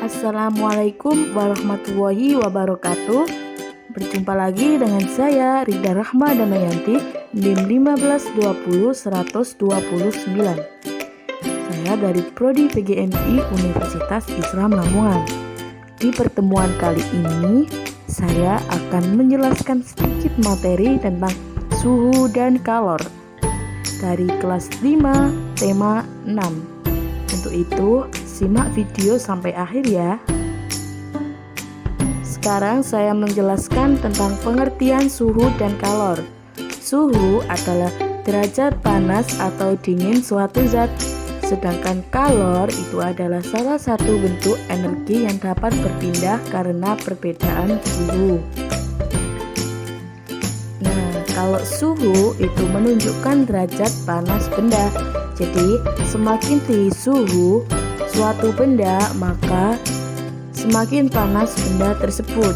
Assalamualaikum warahmatullahi wabarakatuh. Berjumpa lagi dengan saya Rida Rahma Damayanti, NIM 1520129. Saya dari Prodi PGMI Universitas Islam Lamongan. Di pertemuan kali ini saya akan menjelaskan sedikit materi tentang suhu dan kalor dari kelas 5 tema 6. Untuk itu simak video sampai akhir ya. Sekarang saya menjelaskan tentang pengertian suhu dan kalor. Suhu adalah derajat panas atau dingin suatu zat, sedangkan kalor itu adalah salah satu bentuk energi yang dapat berpindah karena perbedaan suhu. Nah, kalau suhu itu menunjukkan derajat panas benda. Jadi, semakin tinggi suhu suatu benda, maka semakin panas benda tersebut.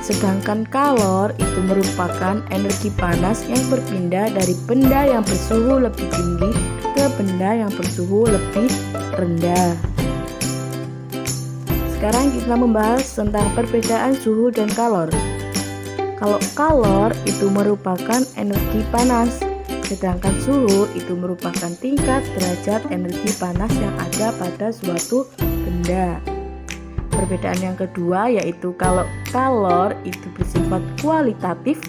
Sedangkan kalor itu merupakan energi panas yang berpindah dari benda yang bersuhu lebih tinggi ke benda yang bersuhu lebih rendah. Sekarang kita membahas tentang perbedaan suhu dan kalor. Kalau kalor itu merupakan energi panas, sedangkan suhu itu merupakan tingkat derajat energi panas yang ada pada suatu benda. Perbedaan yang kedua yaitu kalau kalor itu bersifat kualitatif,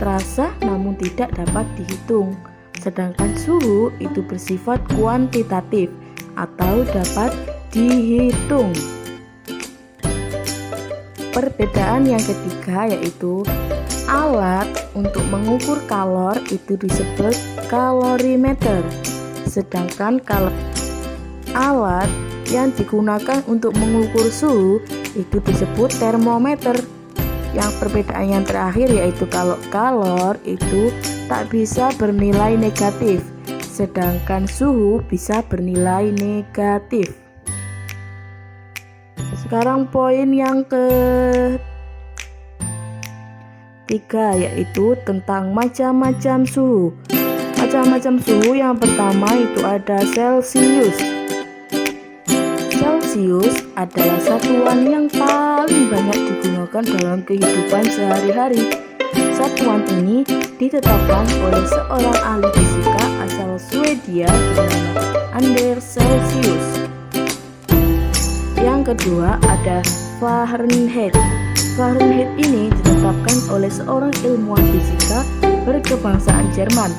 terasa namun tidak dapat dihitung. Sedangkan suhu itu bersifat kuantitatif atau dapat dihitung. Perbedaan yang ketiga yaitu alat untuk mengukur kalor itu disebut kalorimeter, sedangkan kalau alat yang digunakan untuk mengukur suhu itu disebut termometer. Yang perbedaan yang terakhir yaitu kalau kalor itu tak bisa bernilai negatif, sedangkan suhu bisa bernilai negatif. Sekarang poin yang ketiga yaitu tentang macam-macam suhu. Macam-macam suhu yang pertama itu ada Celsius. Celsius adalah satuan yang paling banyak digunakan dalam kehidupan sehari-hari. Satuan ini ditetapkan oleh seorang ahli fisika asal Swedia bernama Anders Celsius. Yang kedua ada Fahrenheit. Fahrenheit ini ditetapkan oleh seorang ilmuwan fisika berkebangsaan Jerman,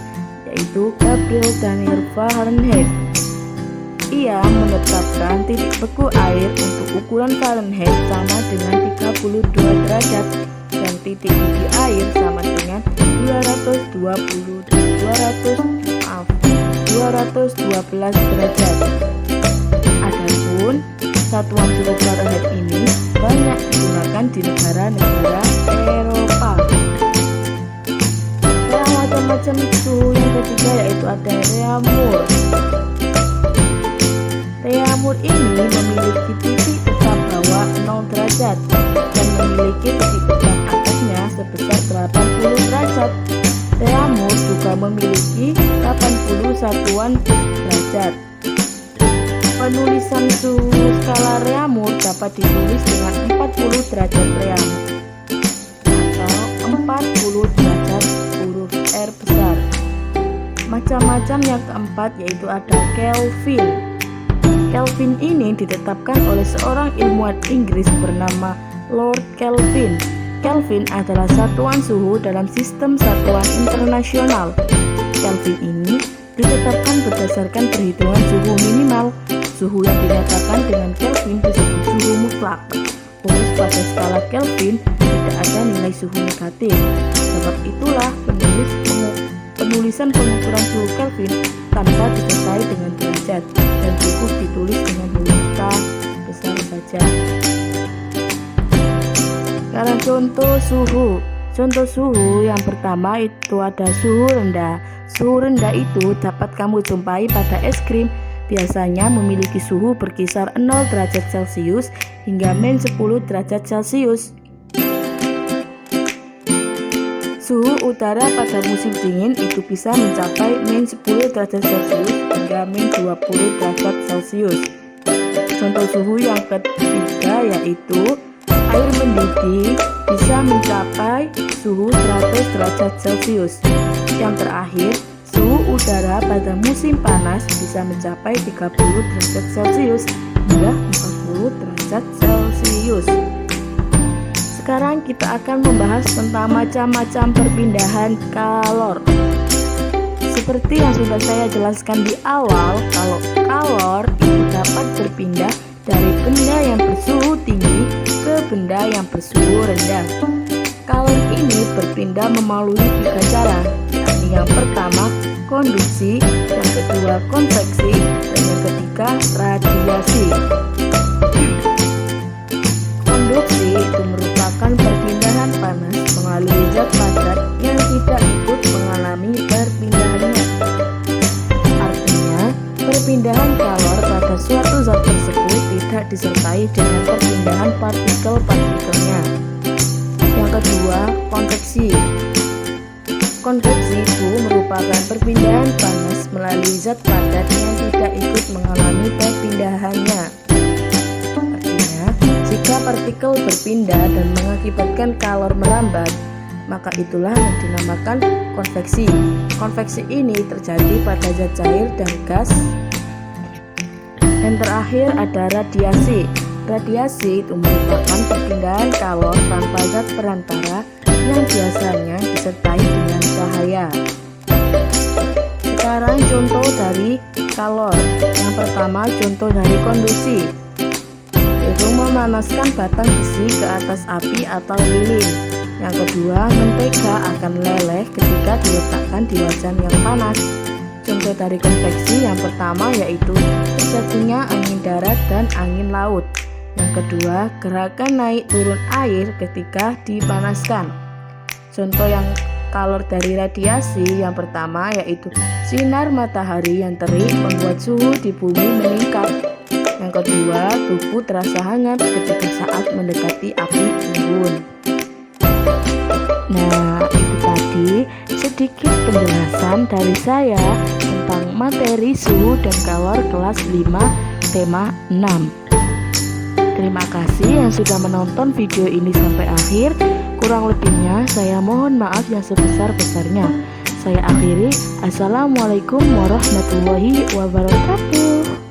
yaitu Gabriel Daniel Fahrenheit. Ia menetapkan titik beku air untuk ukuran Fahrenheit sama dengan 32 derajat dan titik mendidih air sama dengan 212 derajat. Adapun satuan suhu Fahrenheit ini banyak digunakan di negara-negara Eropa. Macam-macam suhu yang ketiga yaitu ada Reaumur. Reaumur ini memiliki titik tetap bawah 0 derajat dan memiliki titik tetap atasnya sebesar 80 derajat. Reaumur juga memiliki 80 satuan derajat. Penulisan suhu skala Reaumur dapat ditulis dengan 40 derajat Reaumur atau 40 derajat huruf R besar. Macam-macam yang keempat yaitu ada Kelvin. Kelvin ini ditetapkan oleh seorang ilmuwan Inggris bernama Lord Kelvin. Kelvin adalah satuan suhu dalam sistem satuan internasional. Kelvin ini ditetapkan berdasarkan perhitungan suhu minimal. Suhu yang dinyatakan dengan Kelvin disebut suhu mutlak. Fokus pada skala Kelvin tidak ada nilai suhu negatif. Sebab itulah penulisan pengukuran suhu Kelvin tanpa disertai dengan derajat dan cukup ditulis dengan huruf K besar saja. Sekarang contoh suhu. Contoh suhu yang pertama itu ada suhu rendah. Suhu rendah itu dapat kamu jumpai pada es krim. Biasanya memiliki suhu berkisar 0 derajat Celcius hingga -10 derajat Celcius. Suhu udara pada musim dingin itu bisa mencapai -10 derajat Celcius hingga -20 derajat Celcius. Contoh suhu yang ketiga yaitu air mendidih bisa mencapai suhu 100 derajat Celcius. Yang terakhir, suhu udara pada musim panas bisa mencapai 30 derajat Celcius hingga 40 derajat Celcius. Sekarang kita akan membahas tentang macam-macam perpindahan kalor. Seperti yang sudah saya jelaskan di awal, kalau kalor itu dapat berpindah dari benda yang bersuhu tinggi ke benda yang bersuhu rendah. Kalor ini berpindah melalui 3 cara, yakni yang pertama konduksi, yang kedua konveksi, dan yang ketiga radiasi. Konduksi itu merupakan perpindahan panas melalui zat padat yang tidak ikut mengalami perpindahannya. Artinya, perpindahan kalor pada suatu zat tersebut tidak disertai dengan perpindahan partikel-partikelnya. Yang kedua, konveksi. Konveksi itu merupakan perpindahan panas melalui zat padat yang tidak ikut mengalami perpindahannya. Artinya, jika partikel berpindah dan mengakibatkan kalor merambat, maka itulah yang dinamakan konveksi. Konveksi ini terjadi pada zat cair dan gas. Yang terakhir ada radiasi. Radiasi itu merupakan perpindahan kalor tanpa zat perantara yang biasanya disertai dengan cahaya. Sekarang contoh dari kalor. Yang pertama contoh dari konduksi, yaitu memanaskan batang besi ke atas api atau lilin. Yang kedua, mentega akan meleleh ketika diletakkan di wajan yang panas. Contoh dari konveksi yang pertama yaitu terjadinya angin darat dan angin laut. Yang kedua, gerakan naik turun air ketika dipanaskan. Contoh yang kalor dari radiasi yang pertama yaitu sinar matahari yang terik membuat suhu di bumi meningkat. Yang kedua, tubuh terasa hangat ketika saat mendekati api unggun. Nah, itu tadi sedikit penjelasan dari saya tentang materi suhu dan kalor kelas 5 tema 6. Terima kasih yang sudah menonton video ini sampai akhir. Kurang lebihnya saya mohon maaf yang sebesar-besarnya. Saya akhiri. Assalamualaikum warahmatullahi wabarakatuh.